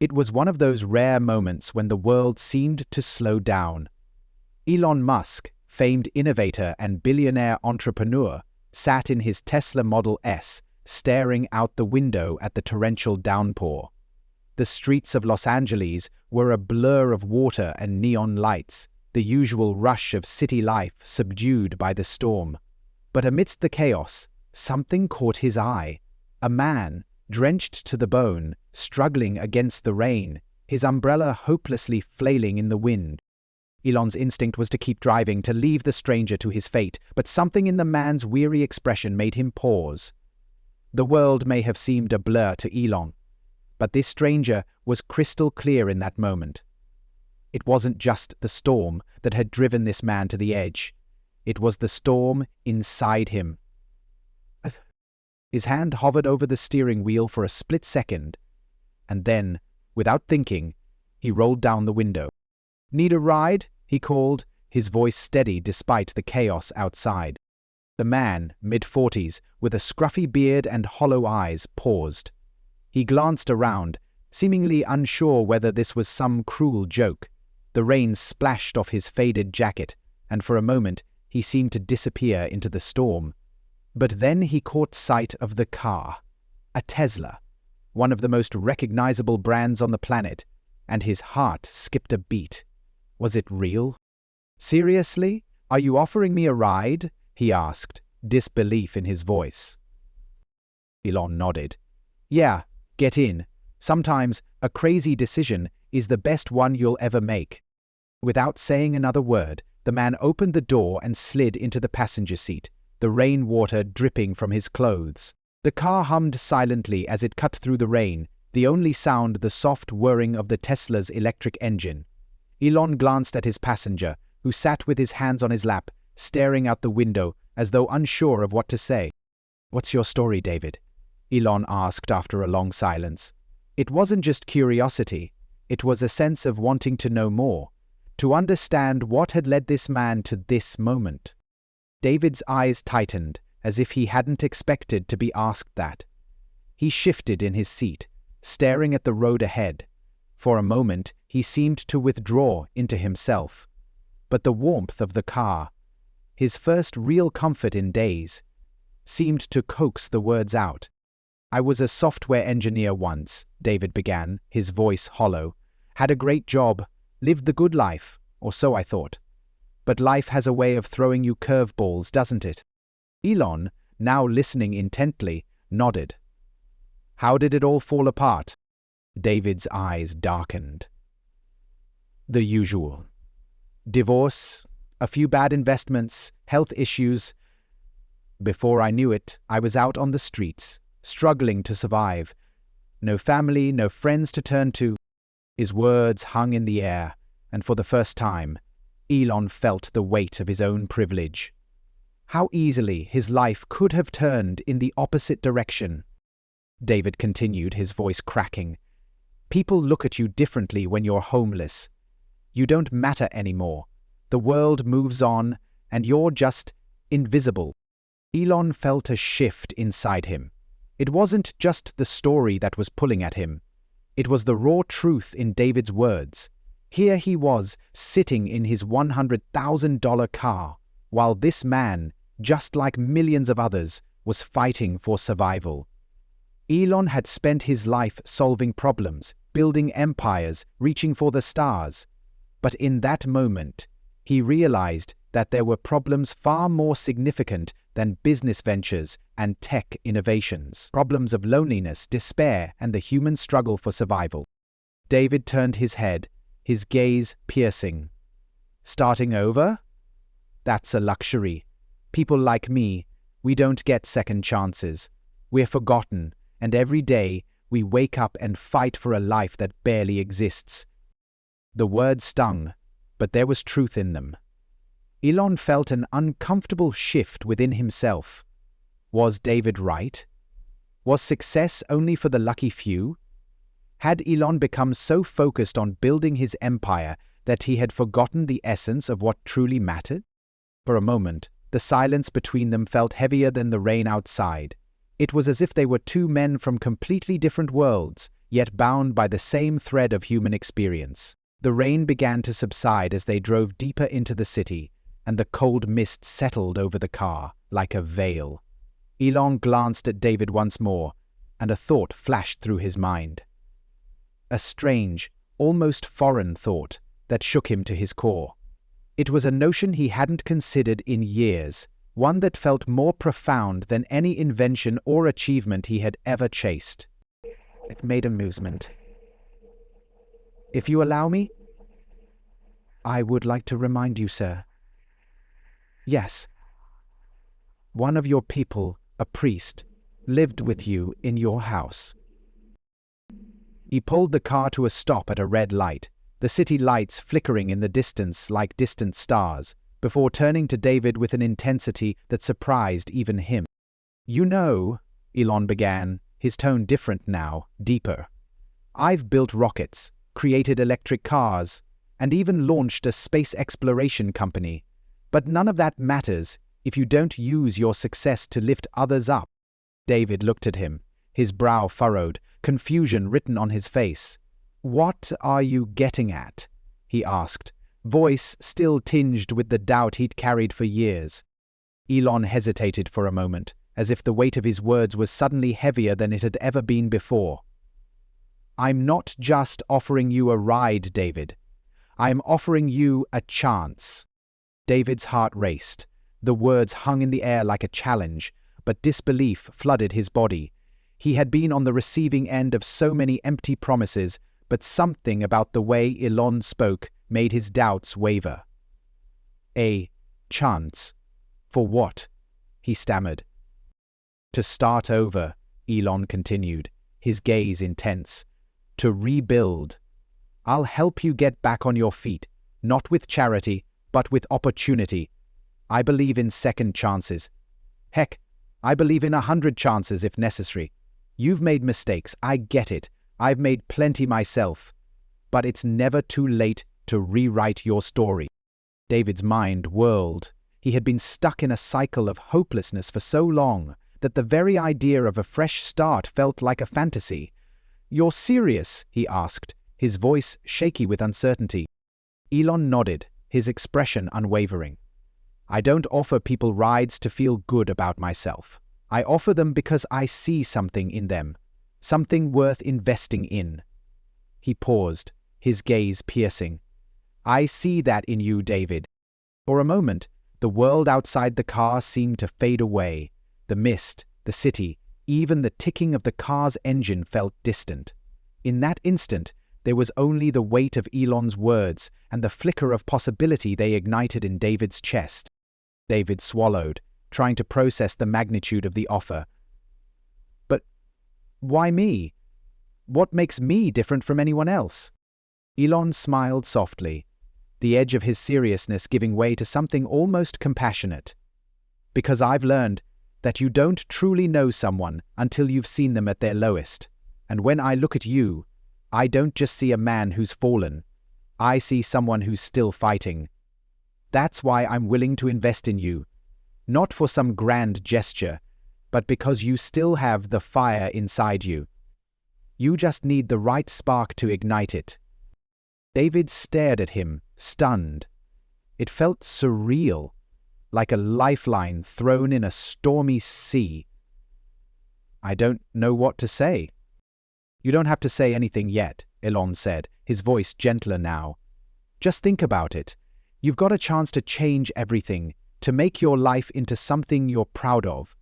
It was one of those rare moments when the world seemed to slow down. Elon Musk, famed innovator and billionaire entrepreneur, sat in his Tesla Model S, staring out the window at the torrential downpour. The streets of Los Angeles were a blur of water and neon lights, the usual rush of city life subdued by the storm. But amidst the chaos, something caught his eye. A man, drenched to the bone, struggling against the rain, his umbrella hopelessly flailing in the wind. Elon's instinct was to keep driving, to leave the stranger to his fate, but something in the man's weary expression made him pause. The world may have seemed a blur to Elon, but this stranger was crystal clear in that moment. It wasn't just the storm that had driven this man to the edge. It was the storm inside him. His hand hovered over the steering wheel for a split second, and then, without thinking, he rolled down the window. "Need a ride?" he called, his voice steady despite the chaos outside. The man, mid-40s, with a scruffy beard and hollow eyes, paused. He glanced around, seemingly unsure whether this was some cruel joke. The rain splashed off his faded jacket, and for a moment he seemed to disappear into the storm. But then he caught sight of the car, a Tesla, one of the most recognizable brands on the planet, and his heart skipped a beat. Was it real? "Seriously? Are you offering me a ride?" he asked, disbelief in his voice. Elon nodded. "Yeah, get in. Sometimes a crazy decision is the best one you'll ever make." Without saying another word, the man opened the door and slid into the passenger seat, the rainwater dripping from his clothes. The car hummed silently as it cut through the rain, the only sound the soft whirring of the Tesla's electric engine. Elon glanced at his passenger, who sat with his hands on his lap, staring out the window as though unsure of what to say. "What's your story, David?" Elon asked after a long silence. It wasn't just curiosity, it was a sense of wanting to know more, to understand what had led this man to this moment. David's eyes tightened, as if he hadn't expected to be asked that. He shifted in his seat, staring at the road ahead. For a moment, he seemed to withdraw into himself. But the warmth of the car, his first real comfort in days, seemed to coax the words out. "I was a software engineer once," David began, his voice hollow. "Had a great job, lived the good life, or so I thought. But life has a way of throwing you curveballs, doesn't it?" Elon, now listening intently, nodded. "How did it all fall apart?" David's eyes darkened. "The usual. Divorce, a few bad investments, health issues. Before I knew it, I was out on the streets, struggling to survive. No family, no friends to turn to." His words hung in the air, and for the first time, Elon felt the weight of his own privilege. How easily his life could have turned in the opposite direction. David continued, his voice cracking. "People look at you differently when you're homeless. You don't matter anymore. The world moves on, and you're just invisible." Elon felt a shift inside him. It wasn't just the story that was pulling at him. It was the raw truth in David's words. Here he was, sitting in his $100,000 car, while this man, just like millions of others, was fighting for survival. Elon had spent his life solving problems, building empires, reaching for the stars. But in that moment, he realized that there were problems far more significant than business ventures and tech innovations. Problems of loneliness, despair, and the human struggle for survival. David turned his head, his gaze piercing. "Starting over? That's a luxury. People like me, we don't get second chances. We're forgotten, and every day we wake up and fight for a life that barely exists." The words stung, but there was truth in them. Elon felt an uncomfortable shift within himself. Was David right? Was success only for the lucky few? Had Elon become so focused on building his empire that he had forgotten the essence of what truly mattered? For a moment, the silence between them felt heavier than the rain outside. It was as if they were two men from completely different worlds, yet bound by the same thread of human experience. The rain began to subside as they drove deeper into the city, and the cold mist settled over the car like a veil. Elon glanced at David once more, and a thought flashed through his mind. A strange, almost foreign thought that shook him to his core. It was a notion he hadn't considered in years, one that felt more profound than any invention or achievement he had ever chased. It made a movement. "If you allow me, I would like to remind you, sir. Yes, one of your people, a priest, lived with you in your house." He pulled the car to a stop at a red light, the city lights flickering in the distance like distant stars, before turning to David with an intensity that surprised even him. "You know," Elon began, his tone different now, deeper. "I've built rockets, created electric cars, and even launched a space exploration company. But none of that matters if you don't use your success to lift others up." David looked at him, his brow furrowed, confusion written on his face. "What are you getting at?" he asked, voice still tinged with the doubt he'd carried for years. Elon hesitated for a moment, as if the weight of his words was suddenly heavier than it had ever been before. "I'm not just offering you a ride, David. I'm offering you a chance." David's heart raced. The words hung in the air like a challenge, but disbelief flooded his body. He had been on the receiving end of so many empty promises, but something about the way Elon spoke made his doubts waver. "A chance? For what?" he stammered. "To start over," Elon continued, his gaze intense. "To rebuild. I'll help you get back on your feet, not with charity, but with opportunity. I believe in second chances. Heck, I believe in 100 chances if necessary. You've made mistakes, I get it. I've made plenty myself. But it's never too late to rewrite your story." David's mind whirled. He had been stuck in a cycle of hopelessness for so long that the very idea of a fresh start felt like a fantasy. "You're serious?" he asked, his voice shaky with uncertainty. Elon nodded, his expression unwavering. "I don't offer people rides to feel good about myself. I offer them because I see something in them, something worth investing in." He paused, his gaze piercing. "I see that in you, David." For a moment, the world outside the car seemed to fade away. The mist, the city, even the ticking of the car's engine felt distant. In that instant, there was only the weight of Elon's words and the flicker of possibility they ignited in David's chest. David swallowed, trying to process the magnitude of the offer. "But why me? What makes me different from anyone else?" Elon smiled softly, the edge of his seriousness giving way to something almost compassionate. "Because I've learned that you don't truly know someone until you've seen them at their lowest. And when I look at you, I don't just see a man who's fallen. I see someone who's still fighting. That's why I'm willing to invest in you. Not for some grand gesture, but because you still have the fire inside you. You just need the right spark to ignite it." David stared at him, stunned. It felt surreal, like a lifeline thrown in a stormy sea. "I don't know what to say." "You don't have to say anything yet," Elon said, his voice gentler now. "Just think about it. You've got a chance to change everything, to make your life into something you're proud of.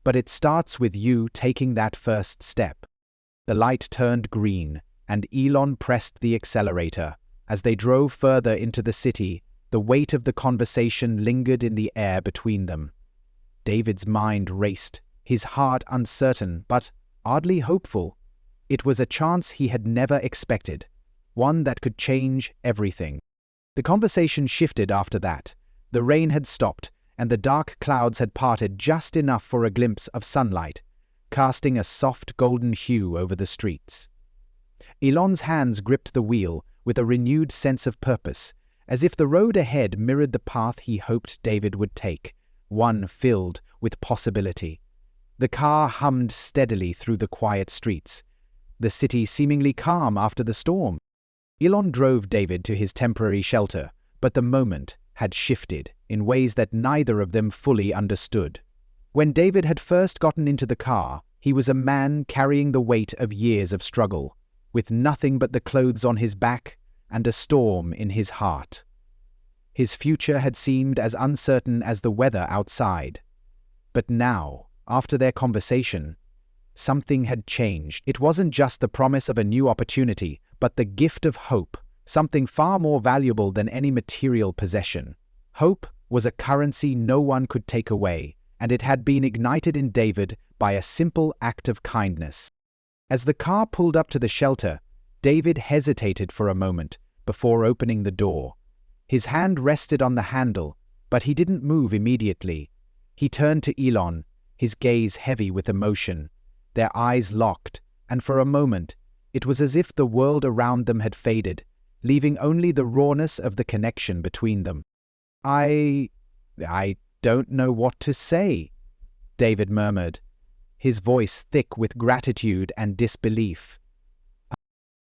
But it starts with you taking that first step." The light turned green, and Elon pressed the accelerator. As they drove further into the city, the weight of the conversation lingered in the air between them. David's mind raced, his heart uncertain but oddly hopeful. It was a chance he had never expected, one that could change everything. The conversation shifted after that. The rain had stopped, and the dark clouds had parted just enough for a glimpse of sunlight, casting a soft golden hue over the streets. Elon's hands gripped the wheel with a renewed sense of purpose, as if the road ahead mirrored the path he hoped David would take, one filled with possibility. The car hummed steadily through the quiet streets. the city seemingly calm after the storm. Elon drove David to his temporary shelter, but the moment had shifted in ways that neither of them fully understood. When David had first gotten into the car, he was a man carrying the weight of years of struggle, with nothing but the clothes on his back and a storm in his heart. His future had seemed as uncertain as the weather outside. But now, after their conversation, something had changed. It wasn't just the promise of a new opportunity, but the gift of hope, something far more valuable than any material possession. Hope was a currency no one could take away, and it had been ignited in David by a simple act of kindness. As the car pulled up to the shelter, David hesitated for a moment before opening the door. His hand rested on the handle, but he didn't move immediately. He turned to Elon, his gaze heavy with emotion. Their eyes locked, and for a moment, it was as if the world around them had faded, leaving only the rawness of the connection between them. I don't know what to say," David murmured, his voice thick with gratitude and disbelief.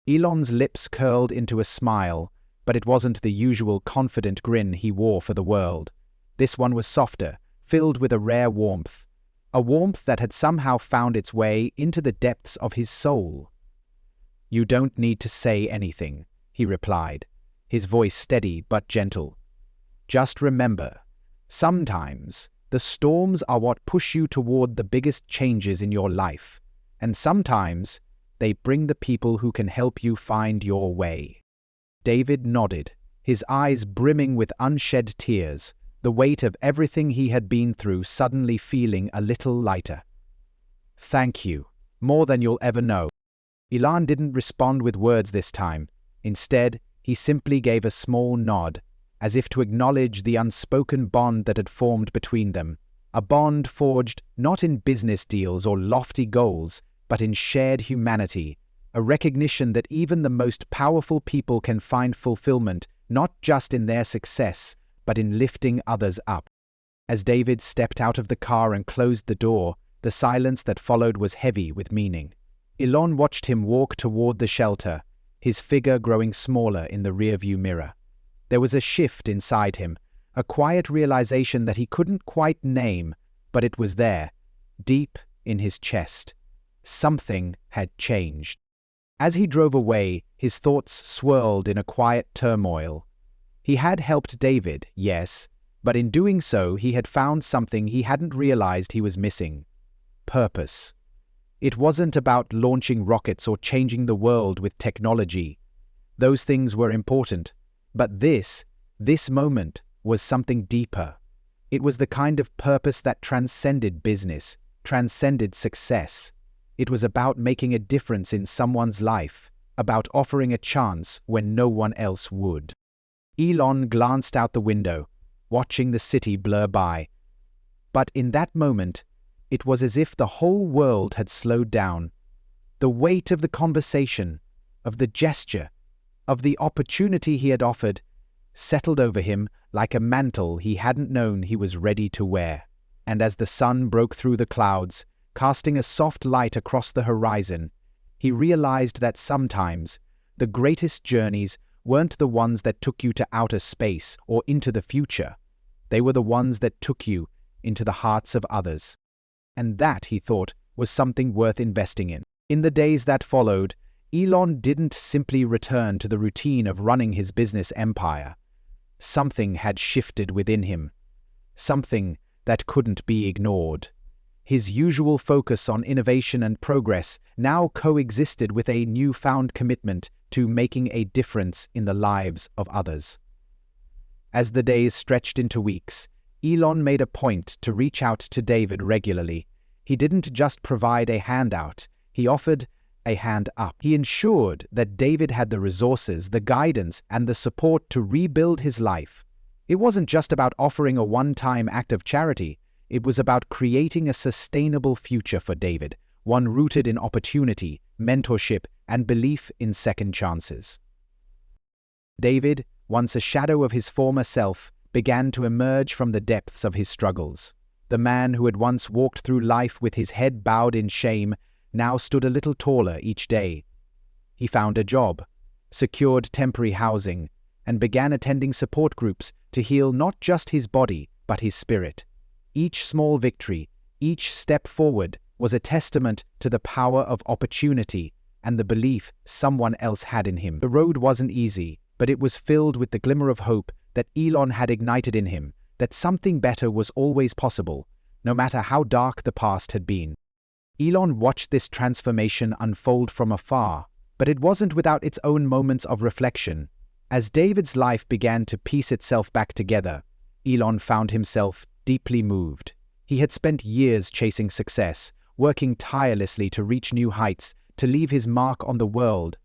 Elon's lips curled into a smile, but it wasn't the usual confident grin he wore for the world. This one was softer, filled with a rare warmth, a warmth that had somehow found its way into the depths of his soul. "You don't need to say anything," he replied, his voice steady but gentle. "Just remember, sometimes the storms are what push you toward the biggest changes in your life, and sometimes they bring the people who can help you find your way." David nodded, his eyes brimming with unshed tears, the weight of everything he had been through suddenly feeling a little lighter. "Thank you, more than you'll ever know." Elon didn't respond with words this time. Instead, he simply gave a small nod, as if to acknowledge the unspoken bond that had formed between them, a bond forged not in business deals or lofty goals, but in shared humanity, a recognition that even the most powerful people can find fulfillment not just in their success, but in lifting others up. As David stepped out of the car and closed the door, the silence that followed was heavy with meaning. Elon watched him walk toward the shelter, his figure growing smaller in the rearview mirror. There was a shift inside him, a quiet realization that he couldn't quite name, but it was there, deep in his chest. Something had changed. As he drove away, his thoughts swirled in a quiet turmoil. He had helped David, yes, but in doing so he had found something he hadn't realized he was missing: purpose. It wasn't about launching rockets or changing the world with technology. Those things were important, but this moment was something deeper. It was the kind of purpose that transcended business, transcended success. It was about making a difference in someone's life, about offering a chance when no one else would. Elon glanced out the window, watching the city blur by. But in that moment, it was as if the whole world had slowed down. The weight of the conversation, of the gesture, of the opportunity he had offered, settled over him like a mantle he hadn't known he was ready to wear. And as the sun broke through the clouds, casting a soft light across the horizon, he realized that sometimes the greatest journeys weren't the ones that took you to outer space or into the future. They were the ones that took you into the hearts of others. And that, he thought, was something worth investing in. In the days that followed, Elon didn't simply return to the routine of running his business empire. Something had shifted within him, something that couldn't be ignored. His usual focus on innovation and progress now coexisted with a newfound commitment to making a difference in the lives of others. As the days stretched into weeks, Elon made a point to reach out to David regularly. He didn't just provide a handout, he offered a hand up. He ensured that David had the resources, the guidance, and the support to rebuild his life. It wasn't just about offering a one-time act of charity. It was about creating a sustainable future for David, one rooted in opportunity, mentorship, and belief in second chances. David, once a shadow of his former self, began to emerge from the depths of his struggles. The man who had once walked through life with his head bowed in shame now stood a little taller each day. He found a job, secured temporary housing, and began attending support groups to heal not just his body, but his spirit. Each small victory, each step forward, was a testament to the power of opportunity and the belief someone else had in him. The road wasn't easy, but it was filled with the glimmer of hope that Elon had ignited in him, that something better was always possible, no matter how dark the past had been. Elon watched this transformation unfold from afar, but it wasn't without its own moments of reflection. As David's life began to piece itself back together, Elon found himself deeply moved. He had spent years chasing success, working tirelessly to reach new heights, to leave his mark on the world.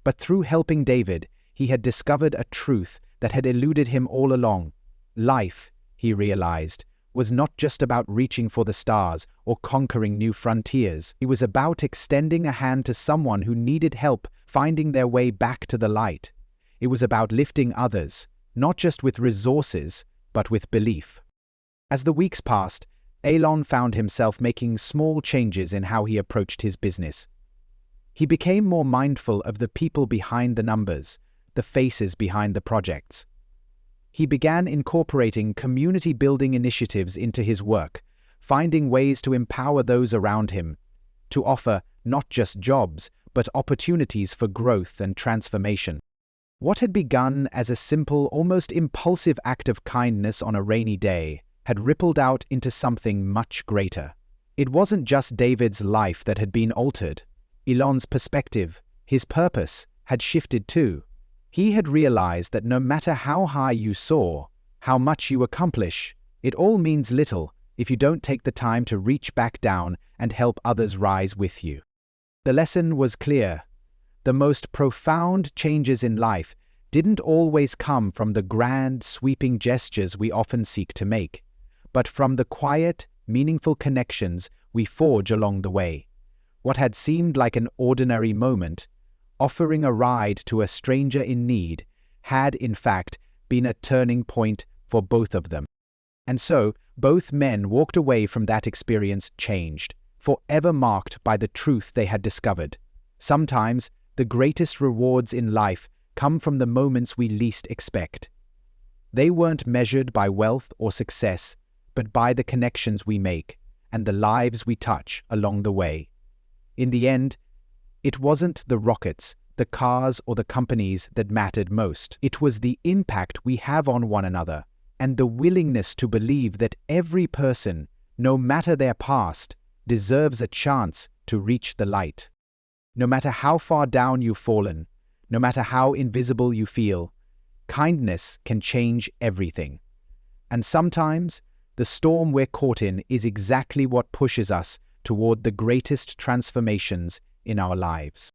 But through helping David, he had discovered a truth that had eluded him all along. Life, he realized, was not just about reaching for the stars or conquering new frontiers. It was about extending a hand to someone who needed help finding their way back to the light. It was about lifting others, not just with resources, but with belief. As the weeks passed, Elon found himself making small changes in how he approached his business. He became more mindful of the people behind the numbers, the faces behind the projects. He began incorporating community-building initiatives into his work, finding ways to empower those around him, to offer not just jobs, but opportunities for growth and transformation. What had begun as a simple, almost impulsive act of kindness on a rainy day had rippled out into something much greater. It wasn't just David's life that had been altered. Elon's perspective, his purpose, had shifted too. He had realized that no matter how high you soar, how much you accomplish, it all means little if you don't take the time to reach back down and help others rise with you. The lesson was clear. The most profound changes in life didn't always come from the grand, sweeping gestures we often seek to make, but from the quiet, meaningful connections we forge along the way. What had seemed like an ordinary moment, offering a ride to a stranger in need, had in fact been a turning point for both of them. And so, both men walked away from that experience changed, forever marked by the truth they had discovered. Sometimes, the greatest rewards in life come from the moments we least expect. They weren't measured by wealth or success, but by the connections we make and the lives we touch along the way. In the end, it wasn't the rockets, the cars, or the companies that mattered most. It was the impact we have on one another and the willingness to believe that every person, no matter their past, deserves a chance to reach the light. No matter how far down you've fallen, no matter how invisible you feel, kindness can change everything. And sometimes, the storm we're caught in is exactly what pushes us toward the greatest transformations in our lives.